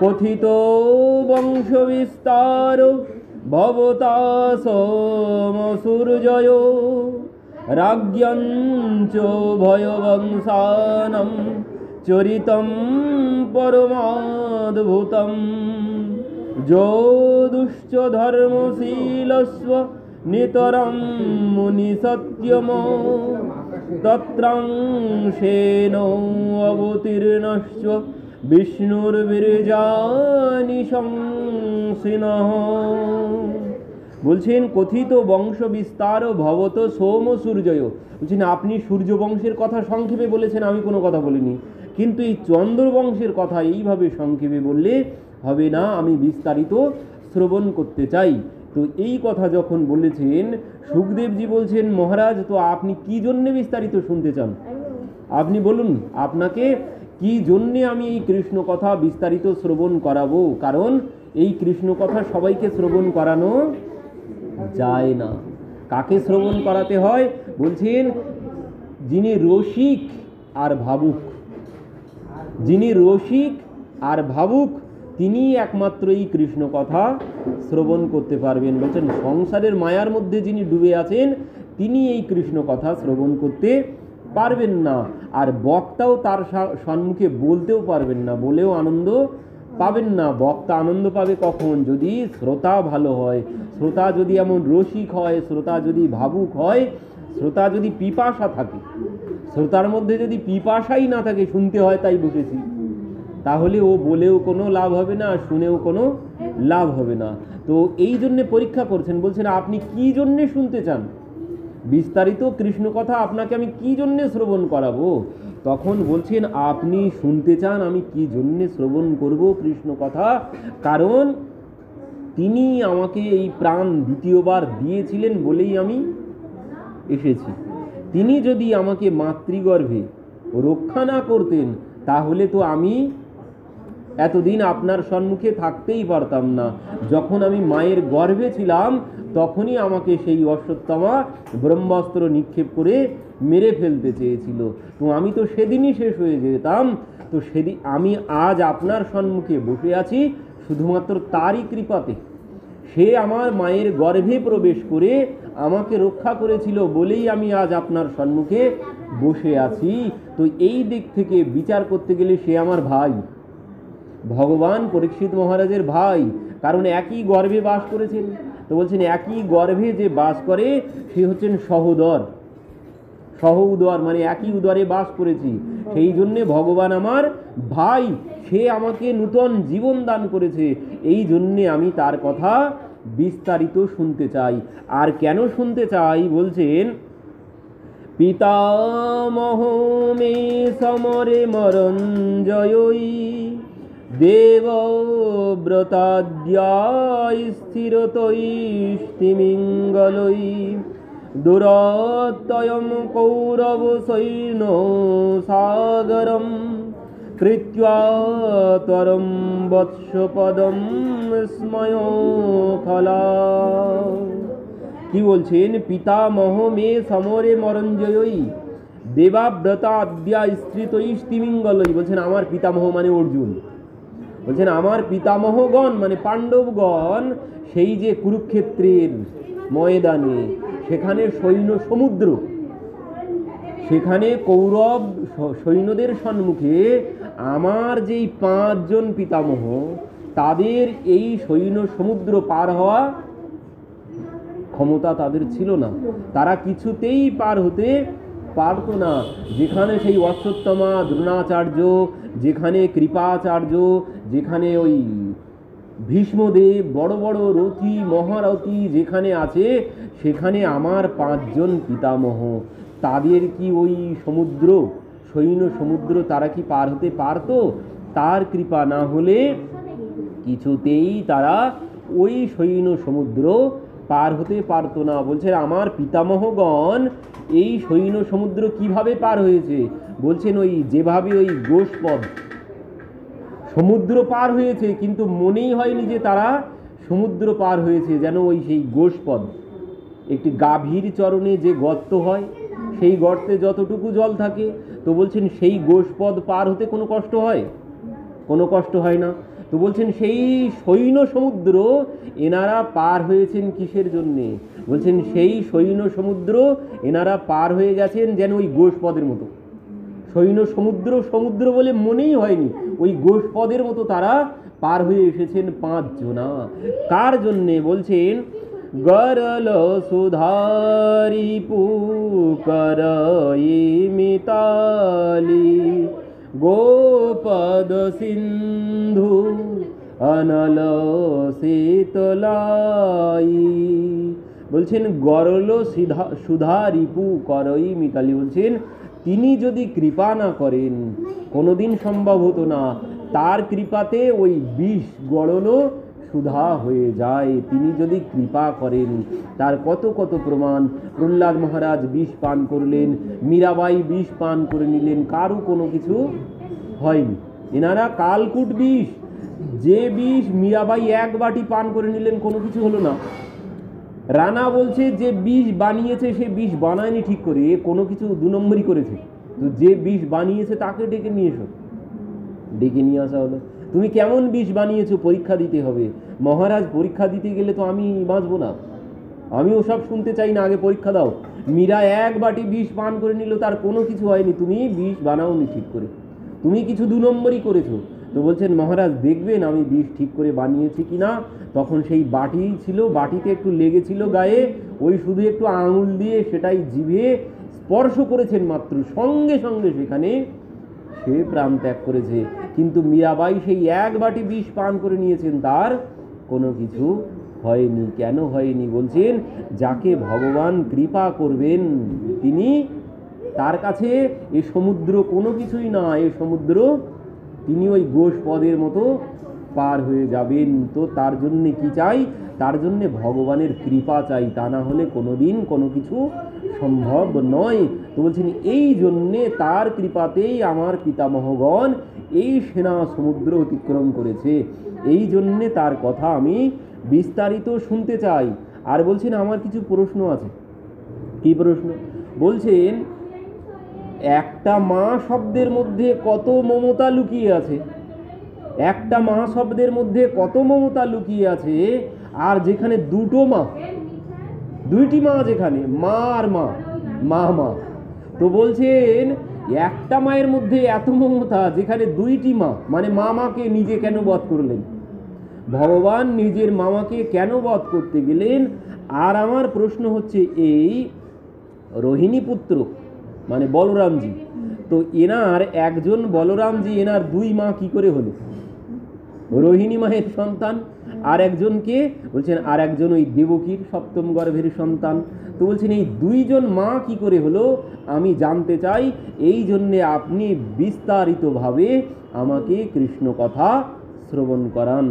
কথিত বংশ বিস্তার ভবতা সোমসূর্যয় রাজ্ঞঞ্চ ভয়বংশানাম চরিতম পরমাদ্ভুতম যো দুশ্চ ধর্মশীলস্ব নিতরং মুনি সত্যম তত্রাংশেন অবতীর্ণশ্চ বিষ্ণুর্বীর্যানি সংসিনঃ। বলছেন কথিত বংশ বিস্তার ভবত সোম সূর্যয়, বলছেন আপনি সূর্য বংশের কথা সংক্ষেপে বলেছেন, আমি কোনো কথা বলিনি, কিন্তু এই চন্দ্র বংশের কথা এইভাবে সংক্ষেপে বললে হবে না, আমি বিস্তারিত শ্রবণ করতে চাই। তো এই কথা যখন বলেছেন, সুখদেবজি বলছেন মহারাজ তো আপনি কি জন্যে বিস্তারিত শুনতে চান, আপনি বলুন আপনাকে কি জন্যে আমি এই কৃষ্ণ কথা বিস্তারিত শ্রবণ করাবো। কারণ এই কৃষ্ণ কথা সবাইকে শ্রবণ করানো যায় না। কাকে শ্রবণ করাতে হয় বলছেন, যিনি রসিক আর ভাবুক, যিনি রসিক আর ভাবুক তিনি একমাত্র এই কৃষ্ণ কথা শ্রবণ করতে পারবেন। বলছেন সংসারের মায়ার মধ্যে যিনি ডুবে আছেন তিনি এই কৃষ্ণ কথা শ্রবণ করতে পারবেন না, আর বক্তাও তার সম্মুখে বলতেও পারবেন না, বলেও আনন্দ পাবেন না। বক্তা আনন্দ পাবে কখন, যদি শ্রোতা ভালো হয়, শ্রোতা যদি এমন রসিক হয়, শ্রোতা যদি ভাবুক হয়, শ্রোতা যদি পিপাসা থাকে। শ্রোতার মধ্যে যদি পিপাসাই না থাকে, শুনতে হয় তাই বসেছি, তাহলে ও বলেও কোনো লাভ হবে না, শুনেও কোনো লাভ হবে না। তো এই জন্যে পরীক্ষা করছেন, বলছেন আপনি কি জন্যে শুনতে চান, বিস্তারিত কৃষ্ণ কথা আপনাকে আমি কি জন্যে শ্রবণ করাবো। তখন বলছেন আপনি শুনতে চান আমি কি জন্যে শ্রবণ করব কৃষ্ণ কথা, কারণ তিনি আমাকে এই প্রাণ দ্বিতীয়বার দিয়েছিলেন বলেই আমি এসেছি। তিনি যদি আমাকে মাতৃগর্ভে রক্ষা না করতেন তাহলে তো আমি এতদিন আপনার সম্মুখে থাকতেই পারতাম না। যখন আমি মায়ের গর্ভে ছিলাম তখনই আমাকে সেই অশ্বত্থামা ব্রহ্মাস্ত্র নিক্ষেপ করে মেরে ফেলতে চেয়েছিল, তো আমি তো সেদিনই শেষ হয়ে যেতাম। তো সেদিন আমি আজ আপনার সম্মুখে বসে আছি শুধুমাত্র তারই কৃপাতে। সে আমার মায়ের গর্ভে প্রবেশ করে আমাকে রক্ষা করেছিল বলেই আমি আজ আপনার সম্মুখে বসে আছি। তো এই দিক থেকে বিচার করতে গেলে সে আমার ভাই, ভগবান পরীক্ষিত মহারাজের ভাই, কারণ একই গর্ভে বাস করেছেন। তো বলছেন একই গর্ভে যে বাস করে সে হচ্ছেন সহোদর, সহোদর মানে একই উদরে বাস করেছি, সেই জন্যে ভগবান আমার ভাই, সে আমাকে নূতন জীবন দান করেছে, এই জন্যে আমি তার কথা বিস্তারিত শুনতে চাই। আর কেন শুনতে চাই বলছেন, পিতামহ মে সমরে মরঞ্জয়ী দেবব্রতাদ্যায় স্থিরতৈষ্টিমিঙ্গলৈ দুরত্যয়ম কৌরব সৈন্য সাগরম কৃত্বা তরম বৎসপদম স্ময় খলা। কি বলছেন, পিতামহ মে সমরে মরঞ্জয়ী দেবাব্রতা আদ্যা স্থিতৈষ্টিমিঙ্গলৈ, বলছেন আমার পিতামহ মানে অর্জুন, বলছেন আমার পিতামহগণ মানে পাণ্ডবগণ সেই যে কুরুক্ষেত্রের ময়দানে, সেখানে সৈন্য সমুদ্র, সেখানে কৌরব সৈন্যদের সম্মুখে আমার যেই 5 জন পিতামহ, তাদের এই সৈন্য সমুদ্র পার হওয়া ক্ষমতা তাদের ছিল না, তারা কিছুতেই পার হতে পারত না। যেখানে সেই অশ্বত্থামা দ্রোণাচার্য, যেখানে কৃপাচার্য, যেখানে ওই ভীষ্মদেব, বড় বড় রথী মহারথী যেখানে আছে, সেখানে আমার 5 জন পিতামহ, তাদের কি ওই সমুদ্র সৈন্য সমুদ্র তারা কি পার হতে পারত? তার কৃপা না হলে কিছুতেই তারা ওই সৈন্য সমুদ্র পার হতে পারত না। বলছে আমার পিতামহগণ এই সৈন্য সমুদ্র কিভাবে পার হয়েছে, বলছেন ওই যেভাবে ওই গোষ্পদ সমুদ্র পার হয়েছে, কিন্তু মনেই হয়নি যে তারা সমুদ্র পার হয়েছে, যেন ওই সেই গোষ্পদ, একটি গাভীর চরণে যে গর্ত হয়, সেই গর্তে যতটুকু জল থাকে, তো বলছেন সেই গোষ্পদ পার হতে কোনো কষ্ট হয়? কোনো কষ্ট হয় না। তো বলছেন সেই সৈন্য সমুদ্র এনারা পার হয়েছেন কিসের জন্যে? বলছেন সেই সৈন্য সমুদ্র এনারা পার হয়ে গেছেন যেন ওই গোষ্পদের মতো। সৈন্য সমুদ্র সমুদ্র বলে মনেই হয়নি, ওই গোষ্পদের মতো তারা পার হয়ে এসেছেন 5 জনা। কার জন্যে? বলছেন গরল সুধারি পুকর মিতালি গোপদ সিন্ধু অনল শীতলাই। বলছেন গরল সুধা রিপু করই মিতালি। বলছেন তিনি যদি কৃপা না করেন, কোনোদিন সম্ভব হতো না, তার কৃপাতে ওই বিষ গরল সুধা হয়ে যায়। তিনি যদি কৃপা করেন, তার কত কত প্রমাণ। প্রহ্লাদ মহারাজ বিষ পান করলেন, মীরাবাই বিষ পান করে নিলেন, কারও কোনো কিছু হয়নি। এনারা কালকুট বিষ, যে বিষ মীরাবাই 1 বাটি পান করে নিলেন, কোনো কিছু হলো না। রানা বলছে যে বিষ বানিয়েছে সে বিষ বানায়নি ঠিক করে, কোনো কিছু 2 নম্বরই করেছে। তো যে বিষ বানিয়েছে তাকে ডেকে নিয়ে এসো। ডেকে নিয়ে আসা হলো, তুমি কেমন বিষ বানিয়েছো পরীক্ষা দিতে হবে। মহারাজ পরীক্ষা দিতে গেলে তো আমি বাঁচবো না, আমি ওসব শুনতে চাই না, আগে পরীক্ষা দাও। মীরা 1 বাটি বিষ পান করে নিল, তার কোনো কিছু হয়নি, তুমি বিষ বানাওনি ঠিক করে, তুমি কিছু 2 নম্বরই করেছো। তো বলছেন মহারাজ দেখবেন আমি বিষ ঠিক করে বানিয়েছি কিনা। তখন সেই বাটি ছিল, বাটিতে একটু লেগেছিল গায়ে, ওই শুধু একটু আঙুল দিয়ে সেটাই জিভে স্পর্শ করেছেন মাত্র, সঙ্গে সঙ্গে সেখানে সে প্রাণ ত্যাগ করেছে। কিন্তু মীরাবাই সেই 1 বাটি বিষ পান করে নিয়েছেন, তার কোনো কিছু হয়নি। কেন হয়নি? বলছেন যাকে ভগবান কৃপা করবেন তিনি, তার কাছে এ সমুদ্র কোনো কিছুই না, এ সমুদ্র তিনি ওই গোষ্পদের মতো পার হয়ে যাবেন। তো তার জন্যে কি চাই? তার জন্যে ভগবানের কৃপা চাই, তা না হলে কোনোদিন কোনো কিছু সম্ভব নয়। তো বলছেন এই জন্যে তার কৃপাতেই আমার পিতামহগণ এই সেনা সমুদ্র অতিক্রম করেছে, এই জন্যে তার কথা আমি বিস্তারিত শুনতে চাই। আর বলছেন আমার কিছু প্রশ্ন আছে। কি প্রশ্ন? বলছেন একটা মা শব্দের মধ্যে কত মমতা লুকিয়ে আছে, একটা মা শব্দের মধ্যে কত মমতা লুকিয়ে আছে। আর যেখানে 2টো মা, 2টি মা, যেখানে মা আর মা, মা মা, তো বলছেন একটা মায়ের মধ্যে এত মমতা, যেখানে 2টি মা, মানে মামাকে নিজে কেন বধ করলেন? ভগবান নিজের মামাকে কেন বধ করতে গেলেন? আর আমার প্রশ্ন হচ্ছে এই রোহিণী পুত্র মানে বলরামজি, তো এনার একজন বলরামজি, এনার 2 মা কি করে হলো? রোহিণী মায়ের সন্তান, আর একজনকে বলছেন আর একজন ওই দেবকীর 7ম গর্ভের সন্তান। তো বলছেন এই 2 জন মা কি করে হলো আমি জানতে চাই, এই জন্যে আপনি বিস্তারিতভাবে আমাকে কৃষ্ণ কথা শ্রবণ করান।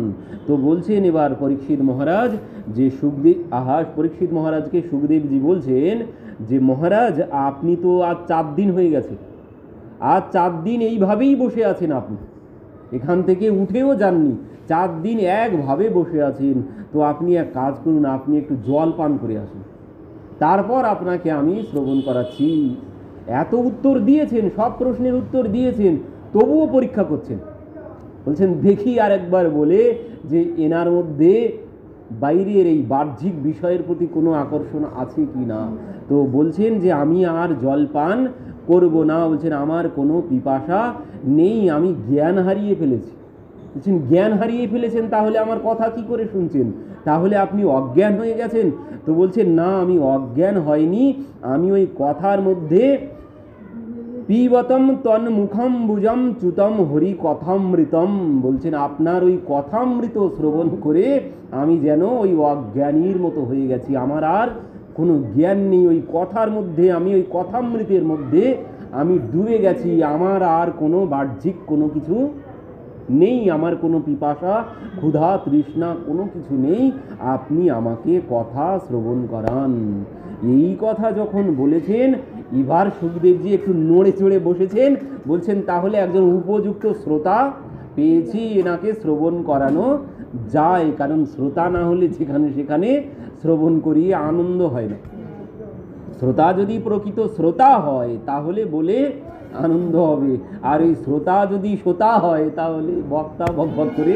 তো বলছেন এবার পরীক্ষিত মহারাজ যে পরীক্ষিত মহারাজকে সুখদেবজি বলছেন যে মহারাজ আপনি তো আজ 4 দিন হয়ে গেছে, আজ 4 দিন এইভাবেই বসে আছেন, আপনি এখান থেকে উঠেও যাননি, 4 দিন একভাবে বসে আছেন। তো আপনি এক কাজ করুন, আপনি একটু জল পান করে আসুন, তারপর আপনাকে আমি শ্রবণ করাচ্ছি। এত উত্তর দিয়েছেন, সব প্রশ্নের উত্তর দিয়েছেন, তবুও পরীক্ষা করছেন। বলছেন দেখি আর একবার বলে যে এনার মধ্যে বাইরের এই বাহ্যিক বিষয়ের প্রতি কোনো আকর্ষণ আছে কি না। তো বলছেন যে আমি আর জল পান করব না। বলছেন আমার কোনো পিপাসা নেই, আমি জ্ঞান হারিয়ে ফেলেছি। বলছেন জ্ঞান হারিয়ে ফেলেছেন, তাহলে আমার কথা কি করে শুনছেন? তাহলে আপনি অজ্ঞান হয়ে গেছেন? তো বলছেন না, আমি অজ্ঞান হয়নি, আমি ওই কথার মধ্যে পিবতম তন্মুখম বুজম চ্যুতম হরি কথামৃতম। বলছেন আপনার ওই কথামৃত শ্রবণ করে আমি যেন ওই অজ্ঞানীর মতো হয়ে গেছি, আমার আর কোনো জ্ঞান নেই। ওই কথার মধ্যে, আমি ওই কথামৃতের মধ্যে আমি ডুবে গেছি, আমার আর কোনো বাহ্যিক কোনো কিছু নেই, আমার কোনো পিপাসা ক্ষুধা তৃষ্ণা কোনো কিছু নেই, আপনি আমাকে কথা শ্রবণ করান। এই কথা যখন বলেছেন, এবার সুখদেবজি একটু নড়ে চড়ে বসেছেন। বলছেন তাহলে একজন উপযুক্ত শ্রোতা পেয়েছি, এনাকে শ্রবণ করানো যায়, কারণ শ্রোতা না হলে যেখানে সেখানে শ্রবণ করিয়ে আনন্দ হয় না। শ্রোতা যদি প্রকৃত শ্রোতা হয় তাহলে বলে আনন্দ হবে, আর এই শ্রোতা যদি শ্রোতা হয় তাহলে বক্তা বকবক করে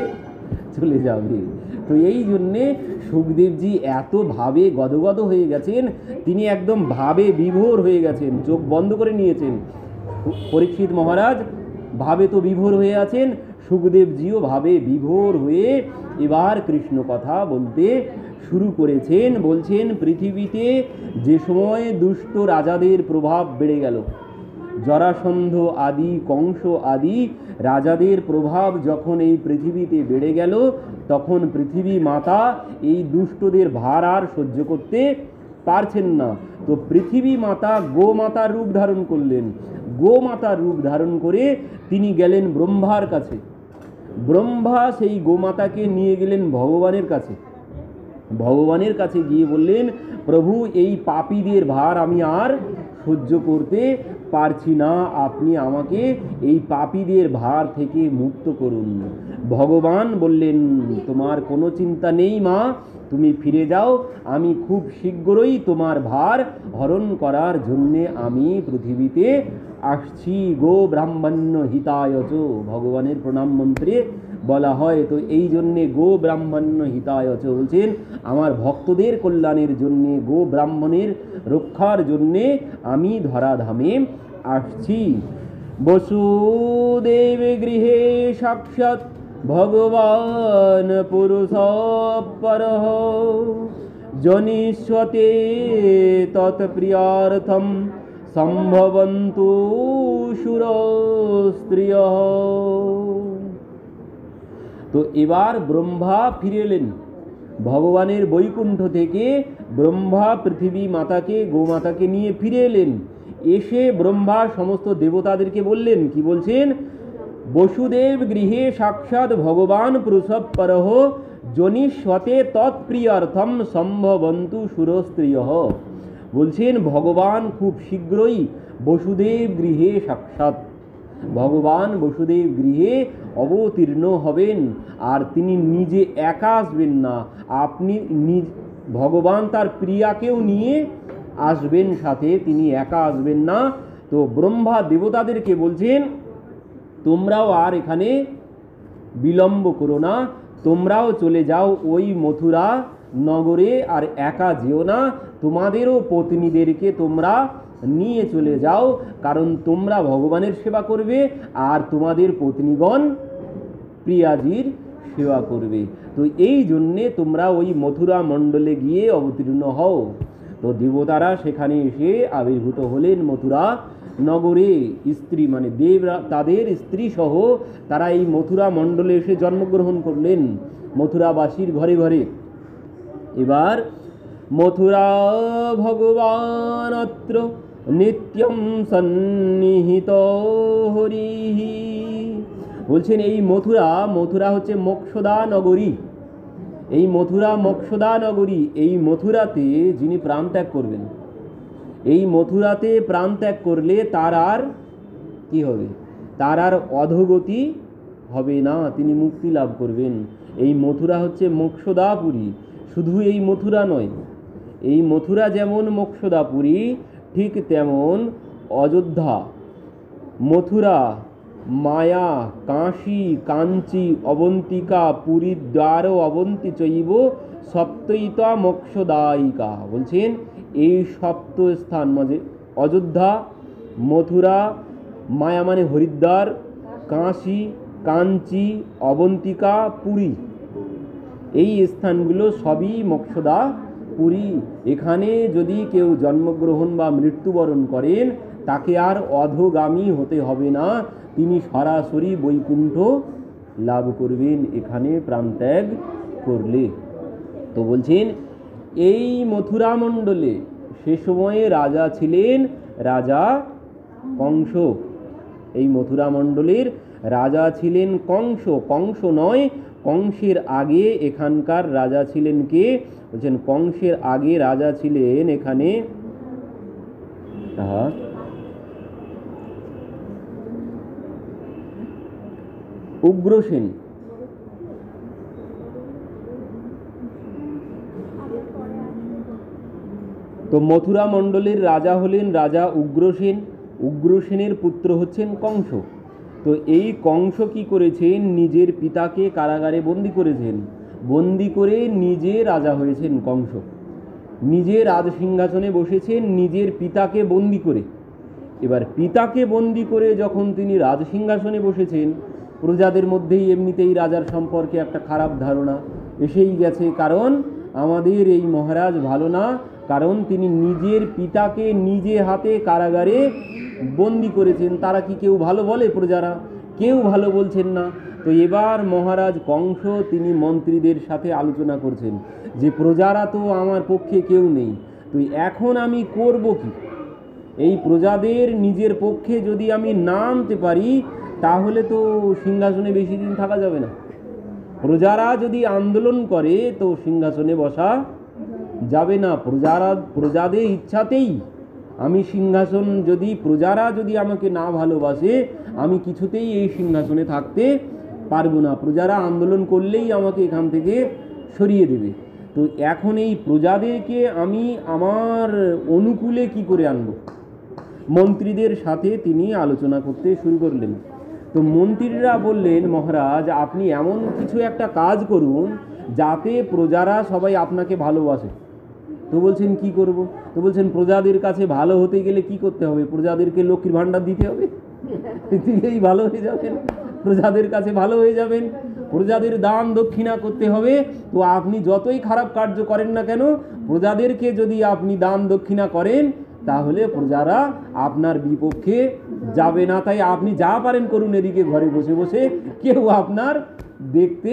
চলে যাবে। তো এই জন্যে সুখদেবজি এত ভাবে গদগদ হয়ে গেছেন, তিনি একদম ভাবে বিভোর হয়ে গেছেন, চোখ বন্ধ করে নিয়েছেন। পরীক্ষিত মহারাজ ভাবে তো বিভোর হয়ে আছেন, সুখদেবজিও ভাবে বিভোর হয়ে এবার কৃষ্ণ কথা বলতে শুরু করেছেন। বলছেন, পৃথিবীতে যে সময় দুষ্ট রাজাদের প্রভাব বেড়ে গেল, জরাসন্ধ আদি, কংস আদি রাজাদের প্রভাব যখন এই পৃথিবীতে বেড়ে গেল, তখন পৃথিবী মাতা এই দুষ্টদের ভার আর সহ্য করতে পারছেন না। তো পৃথিবী মাতা গোমাতার রূপ ধারণ করলেন। গোমাতার রূপ ধারণ করে তিনি গেলেন ব্রহ্মার কাছে। ব্রহ্মা সেই গোমাতাকে নিয়ে গেলেন ভগবানের কাছে। ভগবানের কাছে গিয়ে বললেন, প্রভু, এই পাপীদের ভার আমি আর সহ্য করতে পারছি না, আপনি আমাকে এই পাপীদের ভার থেকে মুক্ত করুন। ভগবান বললেন, তোমার কোনো চিন্তা নেই মা, তুমি ফিরে যাও, আমি খুব শীঘ্রই তোমার ভার হরণ করার জন্যে আমি পৃথিবীতে আসছি। গো ব্রাহ্মণ্য হিতায়চ ভগবানের প্রণাম মন্ত্রে বলা হয়। তো এই জন্যে গো ব্রাহ্মণ্য হিতায়চ বলছেন, আমার ভক্তদের কল্যাণের জন্যে, গো ব্রাহ্মণের রক্ষার জন্যে আমি ধরাধামে আসছি। বসুদেব গৃহে সাক্ষাৎ ভগবান পুরুষ পরঃ, জনিষ্যতে তৎপ্রিয়ার্থম সম্ভবন্তু সুর স্ত্রিয়ঃ। তো এবার ব্রহ্মা ফিরে এলেন ভগবানের বৈকুণ্ঠ থেকে। ব্রহ্মা পৃথিবী মাতাকে, গোমাতাকে নিয়ে ফিরে এলেন। এসে ব্রহ্মা সমস্ত দেবতাদেরকে বললেন, কি বলছেন? বসুদেব গৃহে সাক্ষাৎ ভগবান পুরুষঃ পরঃ, জনিষ্যতে তৎপ্রিয়ার্থম সম্ভবন্তু সুরস্ত্রিয়ঃ। বলছেন, ভগবান খুব শীঘ্রই বসুদেব গৃহে সাক্ষাৎ, ভগবান বসুদেব গৃহে অবতীর্ণ হবেন। আর তিনি নিজে একা আসবেন না, আপনি ভগবান তার প্রিয়াকেও নিয়ে আসবেন সাথে, তিনি একা আসবেন না। তো ব্রহ্মা দেবতাদেরকে বলছেন, তোমরাও আর এখানে বিলম্ব করো না, তোমরাও চলে যাও ওই মথুরা নগরে, আর একা যেও না, তোমাদেরও পত্নীদেরকে তোমরা নিয়ে চলে যাও, কারণ তোমরা ভগবানের সেবা করবে আর তোমাদের পত্নীগণ প্রিয়াজির সেবা করবে। তো এই জন্যে তোমরা ওই মথুরা মণ্ডলে গিয়ে অবতীর্ণ হও। তো দেবতারা সেখানে এসে আবির্ভূত হলেন মথুরা নগরে। স্ত্রী মানে দেবরা, তাদের স্ত্রী সহ তারা এই মথুরা মণ্ডলে এসে জন্মগ্রহণ করলেন, মথুরাবাসীর ঘরে ঘরে। এবার মথুরা ভগবান অত্র নিত্যম সন্নিহিত হরিহি। বলছেন, এই মথুরা হচ্ছে মোক্ষদা নগরী। এই মথুরা মোক্ষদা নগরী, এই মথুরাতে যিনি প্রাণ ত্যাগ করবেন, এই মথুরাতে প্রাণ ত্যাগ করলে তার আর কি হবে? তার আর অধোগতি হবে না, তিনি মুক্তি লাভ করবেন। এই মথুরা হচ্ছে মোক্ষদাপুরী। শুধু এই মথুরা নয়, এই মথুরা যেমন মোক্ষদাপুরী, ঠিক তেমন অযোধ্যা, মথুরা, মায়া, কাশী, কাঞ্চি, অবন্তিকা, পুরী দ্বার অবন্তি চৈব সপ্তইতা মোক্ষদায়িকা। বলছেন, এই সপ্ত স্থান মানে অযোধ্যা, মথুরা, মায়া মানে হরিদ্বার, কাশী, কাঞ্চি, অবন্তিকা, পুরী, এই স্থানগুলো সবই মোক্ষদা পুরী। এখানে যদি কেউ জন্মগ্রহণ বা মৃত্যুবরণ করেন, তাকে আর অধোগামী হতে হবে না, তিনি সরাসরি বৈকুণ্ঠ লাভ করবেন এখানে প্রাণত্যাগ করলে। তো বলছেন, এই মথুরা মণ্ডলে সে সময়ে রাজা ছিলেন রাজা কংস। এই মথুরা মণ্ডলের রাজা ছিলেন কংস। কংস নয়, কংসের আগে এখানকার রাজা ছিলেন কে? বলছেন, কংসের আগে রাজা ছিলেন এখানে উগ্রসেন। তো মথুরা মণ্ডলের রাজা হলেন রাজা উগ্রসেন। উগ্রসেনের পুত্র হচ্ছেন কংস। তো এই কংস কি করেছেন, নিজের পিতাকে কারাগারে বন্দি করেছেন, বন্দি করে নিজে রাজা হয়েছেন কংস, নিজে রাজ সিংহাসনে বসেছেন নিজের পিতাকে বন্দি করে। এবার পিতাকে বন্দি করে যখন তিনি রাজ সিংহাসনে বসেছেন, প্রজাদের মধ্যেই এমনিতেই রাজার সম্পর্কে একটা খারাপ ধারণা এসেই গেছে, কারণ আমাদের এই মহারাজ ভালো না, কারণ তিনি নিজের পিতাকে নিজে হাতে কারাগারে বন্দি করেছেন। তারা কি কেউ ভালো বলে? প্রজারা কেউ ভালো বলছেন না। তো এবার মহারাজ কংস তিনি মন্ত্রীদের সাথে আলোচনা করছেন যে প্রজারা তো আমার পক্ষে কেউ নেই, তো এখন আমি করব কি? এই প্রজাদের নিজের পক্ষে যদি আমি না আনতে পারি তাহলে তো সিংহাসনে বেশি দিন থাকা যাবে না। প্রজারা যদি আন্দোলন করে তো সিংহাসনে বসা যাবে না। প্রজাদের ইচ্ছাতেই আমি সিংহাসন, যদি প্রজারা যদি আমাকে না ভালোবাসে আমি কিছুতেই এই সিংহাসনে থাকতে পারবো না। প্রজারা আন্দোলন করলেই আমাকে এখান থেকে সরিয়ে দেবে। তো এখন এই প্রজাদেরকে আমি আমার অনুকূলে কি করে আনবো? মন্ত্রীদের সাথে তিনি আলোচনা করতে শুরু করলেন। তো মন্ত্রীরা বললেন, মহারাজ আপনি এমন কিছু একটা কাজ করুন যাতে প্রজারা সবাই আপনাকে ভালোবাসে। তো বলছেন কি করব? তো বলছেন প্রজাদের কাছে ভালো হতে গেলে কি করতে হবে? প্রজাদেরকে লক্ষ্মীর ভাণ্ডার দিতে হবে, দিলেই ভালো হয়ে যাবেন, প্রজাদের কাছে ভালো হয়ে যাবেন। প্রজাদের দান দক্ষিণা করতে হবে। তো আপনি যতই খারাপ কার্য করেন না কেন, প্রজাদেরকে যদি আপনি দান দক্ষিণা করেন তাহলে প্রজারা আপনার বিপক্ষে যাবে না। তাই আপনি যা পারেন করুন, এদিকে ঘরে বসে বসে কেউ আপনার দেখতে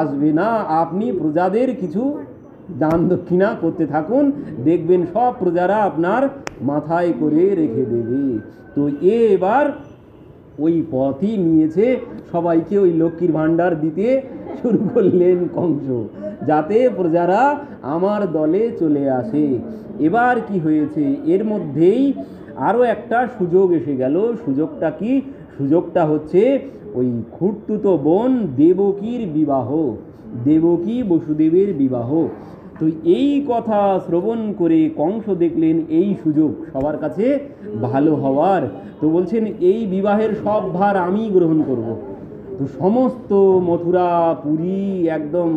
আসবে না। আপনি প্রজাদের কিছু দান দক্ষিণা করতে থাকুন, দেখবেন সব প্রজারা আপনার মাথায় করে রেখে দেবে। তো এবার ওই পথই নিয়েছে, সবাইকে ওই লক্ষ্মীর ভাণ্ডার দিতে শুরু করলেন কংস, যাতে প্রজারা আমার দলে চলে আসে। এবার কি হয়েছে, এর মধ্যেই আরও একটা সুযোগ এসে গেল। সুযোগটা কি? সুযোগটা হচ্ছে ওই খুঁড়তুতো বোন দেবকীর বিবাহ, দেবকী বসুদেবের বিবাহ। তো এই কথা শ্রবণ করে কংস দেখলেন এই সুযোগ সবার কাছে ভালো হওয়ার। তো বলছেন এই বিবাহের সব ভার আমি গ্রহণ করব। তো সমস্ত মথুরা পুরী একদম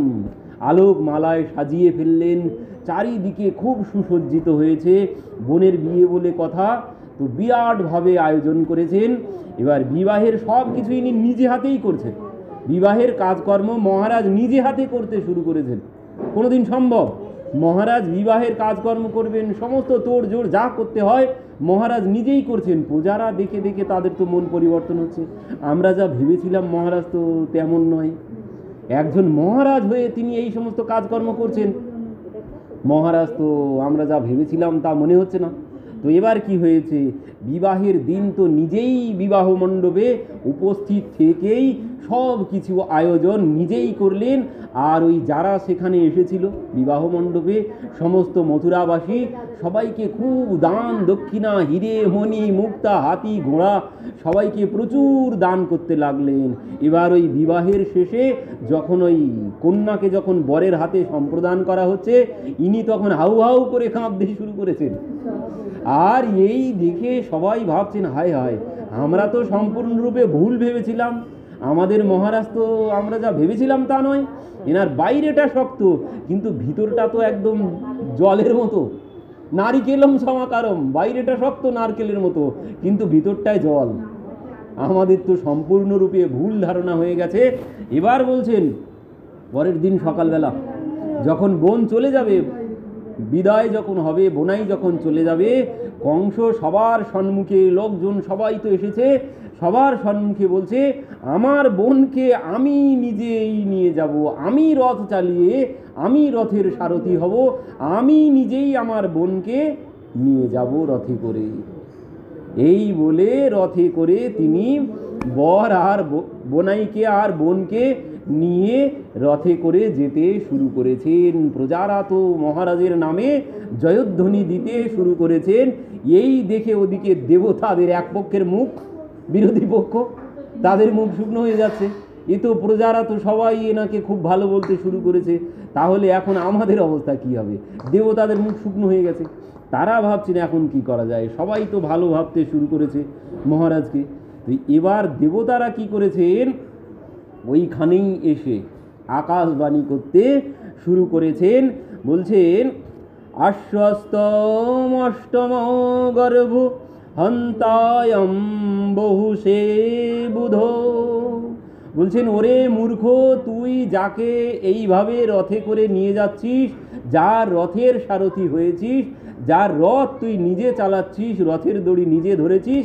আলোক মালায় সাজিয়ে ফেললেন, চারিদিকে খুব সুসজ্জিত হয়েছে। বোনের বিয়ে বলে কথা, তো বিরাটভাবে আয়োজন করেছেন। এবার বিবাহের সব কিছু ইনি নিজে হাতেই করছেন। বিবাহের কাজকর্ম মহারাজ নিজে হাতে করতে শুরু করেছেন। কোনোদিন সম্ভব? মহারাজ বিবাহের কাজকর্ম করবেন, সমস্ত তোড়জোড় যা করতে হয় মহারাজ নিজেই করছেন। প্রজারা দেখে দেখে তাদের তো মন পরিবর্তন হচ্ছে, আমরা যা ভেবেছিলাম মহারাজ তো তেমন নয়। একজন মহারাজ হয়ে তিনি এই সমস্ত কাজকর্ম করছেন, মহারাজ তো আমরা যা ভেবেছিলাম তা মনে হচ্ছে না। তো এবার কি হয়েছে, বিবাহের দিন তো নিজেই বিবাহ মণ্ডপে উপস্থিত থেকেই সব কিছু আয়োজন নিজেই করলেন। আর ওই যারা সেখানে এসেছিল বিবাহ মণ্ডপে, সমস্ত মথুরাবাসী সবাইকে খুব দান দক্ষিণা, হিরে মণি মুক্তা হাতি ঘোড়া সবাইকে প্রচুর দান করতে লাগলেন। এবার ওই বিবাহের শেষে যখন ওই কন্যাকে যখন বরের হাতে সম্প্রদান করা হচ্ছে, ইনি তখন হাউ হাউ করে কাঁদতে শুরু করেছেন। আর এই দেখে সবাই ভাবছেন, হায় হায়, আমরা তো সম্পূর্ণরূপে ভুল ভেবেছিলাম, আমাদের মহারাজ তো আমরা যা ভেবেছিলাম তা নয়। এনার বাইরেটা শক্ত কিন্তু ভিতরটা তো একদম জলের মতো, নারিকেলম সমাকারম। বাইরেটা শক্ত নারকেলের মতো কিন্তু ভিতরটায় জল। আমাদের তো সম্পূর্ণরূপে ভুল ধারণা হয়ে গেছে। এবার বলছেন পরের দিন সকালবেলা যখন বোন চলে যাবে, বিদায় যখন হবে, বোনাই যখন চলে যাবে, কংস সবার সম্মুখে, লোকজন সবাই তো এসেছে, সবার সম্মুখে বলছে, আমার বোনকে আমি নিজেই নিয়ে যাব, আমি রথ চালিয়ে, আমি রথের সারথি হব, আমি নিজেই আমার বোনকে নিয়ে যাব রথে করে। এই বলে রথে করে তিনি বর আর বোনাইকে আর বোনকে নিয়ে রথে করে যেতে শুরু করেছেন। প্রজারা তো মহারাজের নামে জয়ধ্বনি দিতে শুরু করেছেন। এই দেখে ওদিকে দেবতাদের এক পক্ষের মুখ, বিরোধী পক্ষ তাদের মুখ শুকনো হয়ে যাচ্ছে। এ তো প্রজারা তো সবাই এনাকে খুব ভালো বলতে শুরু করেছে, তাহলে এখন আমাদের অবস্থা কি হবে? দেবতাদের মুখ শুকনো হয়ে গেছে, তারা ভাবছেন এখন কি করা যায়। সবাই তো ভালো ভাবতে শুরু করেছে মহারাজকে। তো এবার দেবতারা কি করেছেন, ওইখানেই এসে আকাশবাণী করতে শুরু করেছেন, বলছেন আশ্বস্তম অষ্টম গর্ভ হন্তায়ম বহুসে বুধ। বলছেন ওরে মূর্খ, তুই যাকে এইভাবে রথে করে নিয়ে যাচ্ছিস, যার রথের সারথি হয়েছিস, যার রথ তুই নিজে চালাচ্ছিস, রথের দড়ি নিজে ধরেছিস,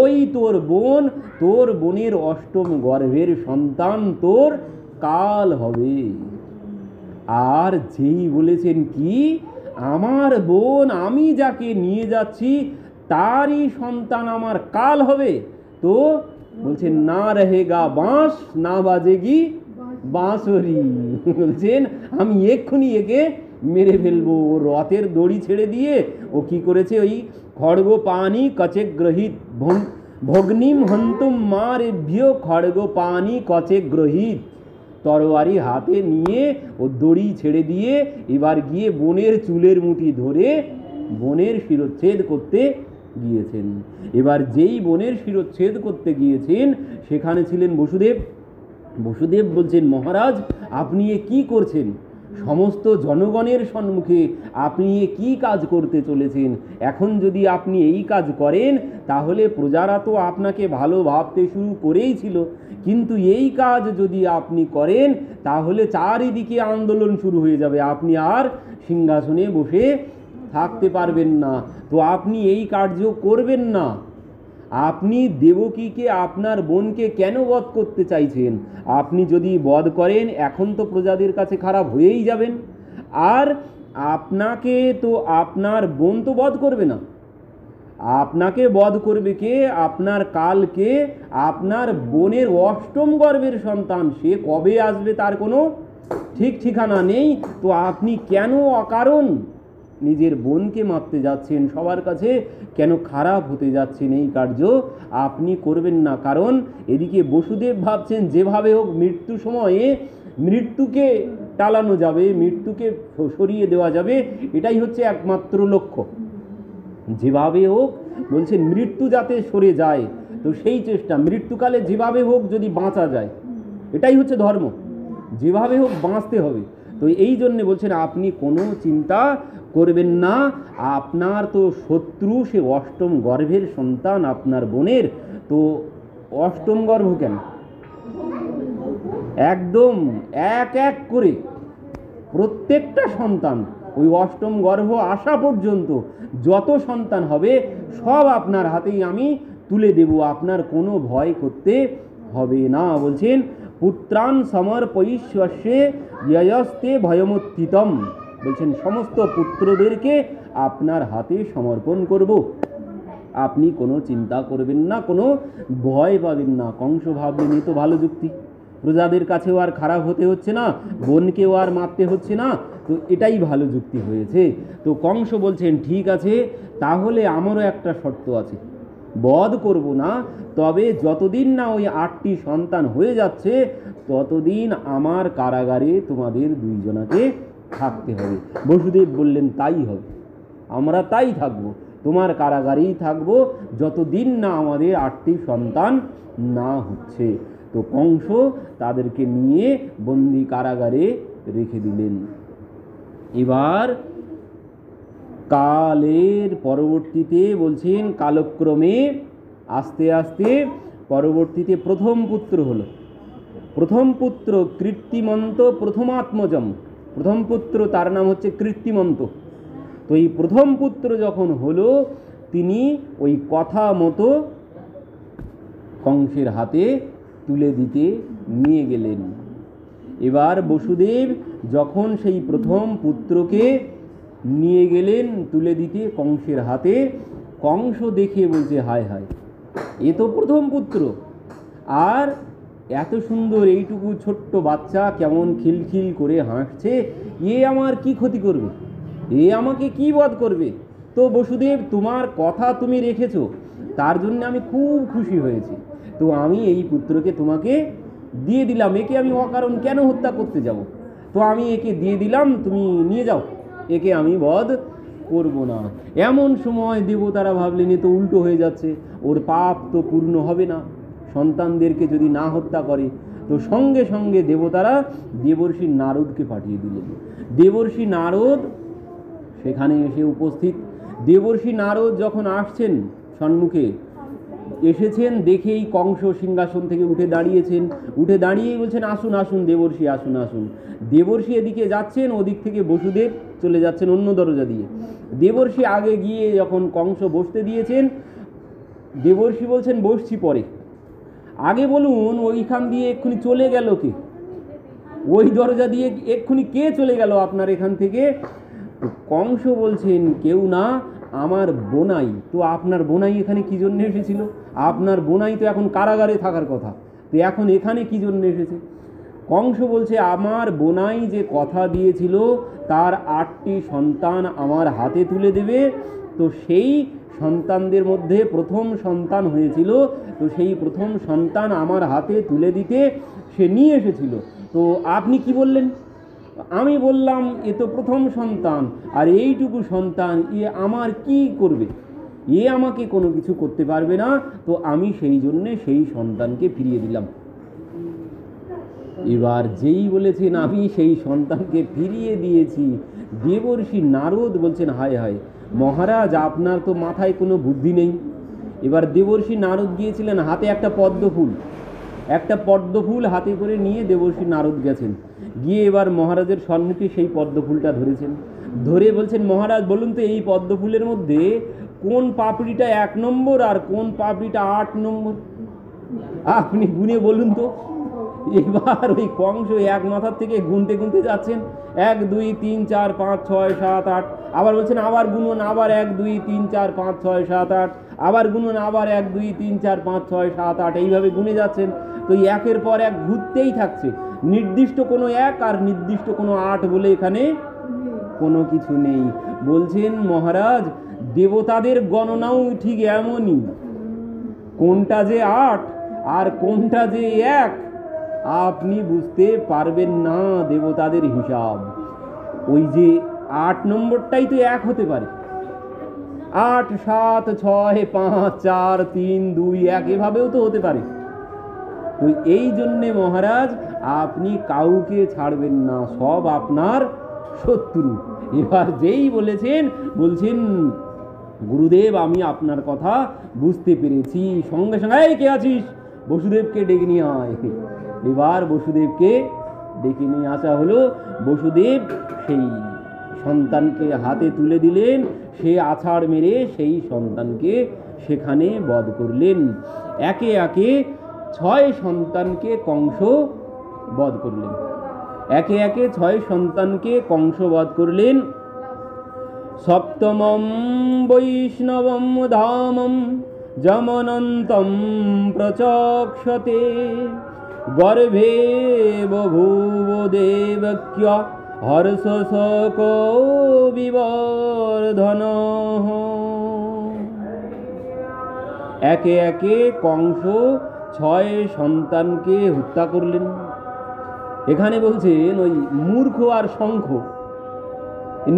ওই তোর বোন, তোর বোনের অষ্টম গর্ভের সন্তান তোর কাল হবে। আর যেই বলেছেন কি আমার বোন, আমি যাকে নিয়ে যাচ্ছি তারই সন্তান আমার কাল হবে, তো বলছেন না রহেগা বাঁশ না বাজেগি বাঁশরি। বলছেন আমি এক্ষুনি একে মেরে ফেলবো। ও রথের দড়ি ছেড়ে দিয়ে ও কি করেছে, ওই খড়গ পানি কচে গ্রহিত ভগ্নিম হন্তুম মারেভ্য খড়গ পানি কচে গ্রহিত, তরবারি হাতে নিয়ে ও দড়ি ছেড়ে দিয়ে এবার গিয়ে বোনের চুলের মুঠি ধরে বোনের শিরচ্ছেদ করতে গিয়েছেন। এবার যেই বোনের শিরচ্ছেদ করতে গিয়েছেন সেখানে ছিলেন বসুদেব। বসুদেব বলছেন মহারাজ আপনি এ কী করছেন, সমস্ত জনগণের সম্মুখে আপনি এ কী কাজ করতে চলেছেন, এখন যদি আপনি এই কাজ করেন তাহলে প্রজারা তো আপনাকে ভালো ভাবতে শুরু করেই ছিল, কিন্তু এই কাজ যদি আপনি করেন তাহলে চারিদিকে আন্দোলন শুরু হয়ে যাবে, আপনি আর সিংহাসনে বসে থাকতে পারবেন না, তো আপনি এই কার্য করবেন না। আপনি দেবকীকে আপনার বোনকে কেন বধ করতে চাইছেন, আপনি যদি বধ করেন এখন তো প্রজাদের কাছে খারাপ হয়েই যাবেন, আর আপনাকে তো আপনার বোন তো বধ করবে না, আপনাকে বধ করবে কে, আপনার কালকে আপনার বোনের অষ্টম গর্ভের সন্তান, সে কবে আসবে তার কোনো ঠিক ঠিকানা নেই, তো আপনি কেন অকারণ নিজের বোনকে মারতে যাচ্ছেন, সবার কাছে কেন খারাপ হতে যাচ্ছেন, এই কার্য আপনি করবেন না। কারণ এদিকে বসুদেব ভাবছেন যেভাবে হোক মৃত্যু সময়ে মৃত্যুকে টালানো যাবে, মৃত্যুকে সরিয়ে দেওয়া যাবে, এটাই হচ্ছে একমাত্র লক্ষ্য, যেভাবে হোক বলছেন মৃত্যু যাতে সরে যায়, তো সেই চেষ্টা, মৃত্যুকালে যেভাবে হোক যদি বাঁচা যায়, এটাই হচ্ছে ধর্ম, যেভাবে হোক বাঁচতে হবে। তো এই জন্যে বলছেন আপনি কোনো চিন্তা করবেন না, আপনার তো শত্রু সে অষ্টম গর্ভের সন্তান আপনার বোনের, তো অষ্টম গর্ভ কেন, একদম এক এক করে প্রত্যেকটা সন্তান ওই অষ্টম গর্ভ আসা পর্যন্ত যত সন্তান হবে সব আপনার হাতেই আমি তুলে দেব, আপনার কোনো ভয় করতে হবে না। বলছেন পুত্রান সমর্পয়িষ্যস্যে ইয়স্তে ভয়মুত্থিতম, বলছেন সমস্ত পুত্রদেরকে আপনার হাতে সমর্পণ করব, আপনি কোনো চিন্তা করবেন না, কোনো ভয় পাবেন না। কংস ভাবলেন এ তো ভালো যুক্তি, প্রজাদের কাছেও আর খারাপ হতে হচ্ছে না, বোনকেও আর মারতে হচ্ছে না, তো এটাই ভালো যুক্তি হয়েছে। তো কংস বলছেন ঠিক আছে, তাহলে আমারও একটা শর্ত আছে, বধ করব না, তবে যতদিন না ওই 8টি সন্তান হয়ে যাচ্ছে ততদিন আমার কারাগারে তোমাদের দুইজনাকে থাকতে হবে। বসুদেব বললেন তাই হবে, আমরা তাই থাকবো, তোমার কারাগারেই থাকবো যতদিন না আমাদের 8টি সন্তান না হচ্ছে। তো কংস তাদেরকে নিয়ে বন্দি কারাগারে রেখে দিলেন। এবার কালের পরবর্তীতে বলছেন কালক্রমে আস্তে আস্তে পরবর্তীতে প্রথম পুত্র হলো, প্রথম পুত্র কৃত্তিমন্ত প্রথমাত্মজম, প্রথম পুত্র তার নাম হচ্ছে কৃত্তিমন্ত। তো এই প্রথম পুত্র যখন হলো তিনি ওই কথা মতো কংসের হাতে তুলে দিতে নিয়ে গেলেন। এবার বসুদেব যখন সেই প্রথম পুত্রকে নিয়ে গেলেন তুলে দিতে কংসের হাতে, কংস দেখে বলছে হায় হায়, এ তো প্রথম পুত্র, আর এত সুন্দর এইটুকু ছোট্ট বাচ্চা কেমন খিলখিল করে হাসছে, এ আমার কি ক্ষতি করবে, এ আমাকে কি বধ করবে। তো বসুদেব তোমার কথা তুমি রেখেছো, তার জন্য আমি খুব খুশি হয়েছি, তো আমি এই পুত্রকে তোমাকে দিয়ে দিলাম, একে আমি অকারণ কেন হত্যা করতে যাব, তো আমি একে দিয়ে দিলাম, তুমি নিয়ে যাও, একে আমি বধ করব না। এমন সময় দেবতারা ভাবলেন এ তো উল্টো হয়ে যাচ্ছে, ওর পাপ তো পূর্ণ হবে না, সন্তানদেরকে যদি না হত্যা করে। তো সঙ্গে সঙ্গে দেবতারা দেবর্ষি নারদকে পাঠিয়ে দিলেন। দেবর্ষি নারদ সেখানে এসে উপস্থিত। দেবর্ষি নারদ যখন আসছেন সম্মুখে, এসেছেন দেখেই কংস সিংহাসন থেকে উঠে দাঁড়িয়েছেন। উঠে দাঁড়িয়েই বলছেন, আসুন আসুন দেবর্ষি, আসুন আসুন। দেবর্ষি এদিকে যাচ্ছেন, ওদিক থেকে বসুদেব চলে যাচ্ছেন অন্য দরজা দিয়ে। দেবর্ষি আগে গিয়ে যখন কংস বসতে দিয়েছেন, দেবর্ষি বলছেন বসছি পরে, আগে বলুন ওইখান দিয়ে এক্ষুনি চলে গেল কে? ওই দরজা দিয়ে এক্ষুনি কে চলে গেল আপনার এখান থেকে? কংস বলছেন কেউ না, আমার বোনাই। তো আপনার বোনাই এখানে কি জন্য এসেছিল? আপনার বোনাই তো এখন কারাগারে থাকার কথা, তো এখন এখানে কি জন্য এসেছে? কংস বলছে আমার বোনাই যে কথা দিয়েছিল তার 8টি সন্তান আমার হাতে তুলে দেবে, তো সেই সন্তানদের মধ্যে প্রথম সন্তান হয়েছিল, তো সেই প্রথম সন্তান আমার হাতে তুলে দিতে সে নিয়ে এসেছিল। তো আপনি কি বললেন? আমি বললাম এ তো প্রথম সন্তান, আর এইটুকু সন্তান এ আমার কি করবে, এ আমাকে কোনো কিছু করতে পারবে না, তো আমি সেই জন্যে সেই সন্তানকে ফিরিয়ে দিলাম। এবার যেই বলেছেন আমি সেই সন্তানকে ফিরিয়ে দিয়েছি, দেবর্ষি নারদ বলছেন হায় হায় মহারাজ, আপনার তো মাথায় কোনো বুদ্ধি নেই। এবার দেবর্ষি নারদ গিয়েছিলেন, হাতে একটা পদ্ম ফুল হাতে করে নিয়ে দেবর্ষি নারদ গেছেন, গিয়ে এবার মহারাজের সম্মুখে সেই পদ্ম ফুলটা ধরেছেন। ধরে বলছেন মহারাজ বলুন তো এই পদ্ম ফুলের মধ্যে কোন পাপড়িটা 1 নম্বর আর কোন পাপড়িটা 8 নম্বর, আপনি গুনে বলুন তো। এবার ওই কংস এক মাথার থেকে গুনতে গুনতে যাচ্ছেন, 1 2 3 4 5 6 7 8, আবার বলছেন আবার গুনুন, আবার 1 2 3 4 5 6 7 8, আবার গুনুন, আবার 1 2 3 4 5 6 7 8, এইভাবে গুনে যাচ্ছেন। তো একের পর এক ঘুরতেই থাকছে, নির্দিষ্ট কোনো 1 আর নির্দিষ্ট কোনো 8 বলে এখানে কোনো কিছু নেই। বলছেন মহারাজ দেবতাদের গণনাও ঠিক এমনই, কোনটা যে 8 আর কোনটা যে 1 আপনি বুঝতে পারবেন না দেবতাদের হিসাব। ওই যে 8 নম্বরটাই তো 1 হতে পারে, 8 7 6 5 4 3 2 1 এভাবেও তো হতে পারে। তো এই জন্যে মহারাজ আপনি কাউকে ছাড়বেন না, সব আপনার শত্রু। এবার যেই বলছেন গুরুদেব আমি আপনার কথা বুঝতে পেরেছি। সঙ্গে সঙ্গে এই কে আছিস, বসুদেবকে ডেকে নিয়ে আয়। এবার বসুদেবকে ডেকে নিয়ে আসা হলো। বসুদেব সেই সন্তানকে হাতে তুলে দিলেন, সে আছাড় মেরে সেই সন্তানকে সেখানে বধ করলেন। একে একে 6 সন্তানকে কংস বধ করলেন, একে একে 6 সন্তানকে কংস বধ করলেন। সপ্তমম বৈষ্ণবম ধামম যমনন্তম প্রচক্ষতে গর্ভে বভূব দেবক্য হর্ষশোক বিবর্ধনঃ। একে একে কংস 6 সন্তানকে হত্যা করলেন। এখানে বলছেন ওই মূর্খ আর শঙ্খ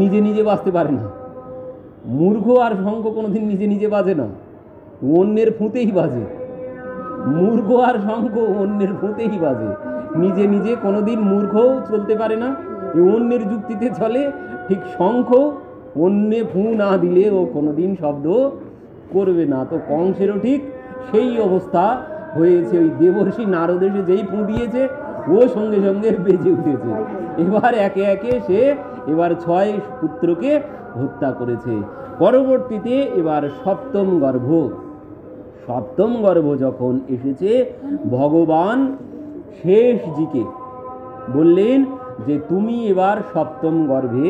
নিজে নিজে বাঁচতে পারে না, মূর্খ আর শঙ্খ কোনোদিন নিজে নিজে বাজে না, অন্যের ফুঁতেই বাজে। মূর্খ আর শঙ্খ অন্যের ফুঁতেই বাজে, নিজে নিজে কোনোদিন মূর্খও চলতে পারে না, অন্যের যুক্তিতে চলে। ঠিক শঙ্খ অন্যে ফু না দিলে ও কোনোদিন শব্দ করবে না। তো কংসেরও ঠিক সেই অবস্থা হয়েছে। ওই দেবর্ষি নারদ এসে যেই ফু দিয়েছে ও সঙ্গে সঙ্গে বেজে উঠেছে। এবার একে একে সে এবার 6 পুত্রকে হত্যা করেছে। পরবর্তীতে এবার সপ্তম গর্ভ যখন এসেছে, ভগবান শেষজিকে বললেন যে তুমি এবার সপ্তম গর্ভে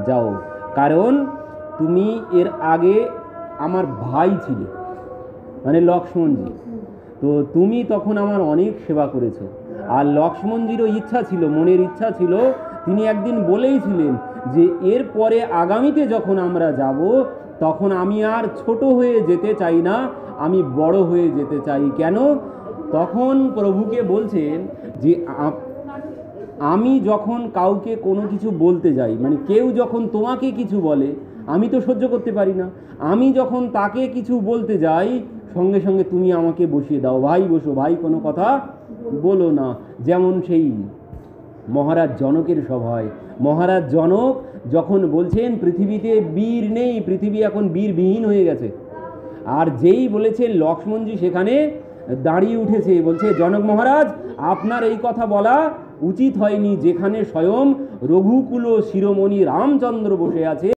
যাও, কারণ তুমি এর আগে আমার ভাই ছিলে, মানে লক্ষ্মণজি। তো তুমি তখন আমার অনেক সেবা করেছো, আর লক্ষ্মণজিরও ইচ্ছা ছিল, মনের ইচ্ছা ছিল, তিনি একদিন বলেইছিলেন যে এর পরে আগামীতে যখন আমরা যাব তখন আমি আর ছোট হয়ে যেতে চাই না, আমি বড় হয়ে যেতে চাই। কেন? তখন প্রভুকে বলছেন যে আমি যখন কাউকে কোনো কিছু বলতে যাই, মানে কেউ যখন তোমাকে কিছু বলে, আমি তো সহ্য করতে পারি না। আমি যখন তাকে কিছু বলতে যাই, সঙ্গে সঙ্গে তুমি আমাকে বসিয়ে দাও, ভাই বসো, ভাই কোনো কথা বলো না। যেমন সেই মহারাজ জনকের সভায় মহারাজ জনক যখন বলছেন পৃথিবীতে বীর নেই, পৃথিবী এখন বীরবিহীন হয়ে গেছে, আর যেই বলেছেন লক্ষ্মণজি সেখানে দাঁড়িয়ে উঠেছে, বলছে জনক মহারাজ আপনার এই কথা বলা উচিত হয়নি, যেখানে স্বয়ং রঘুকুল শিরোমণি রামচন্দ্র বসে আছে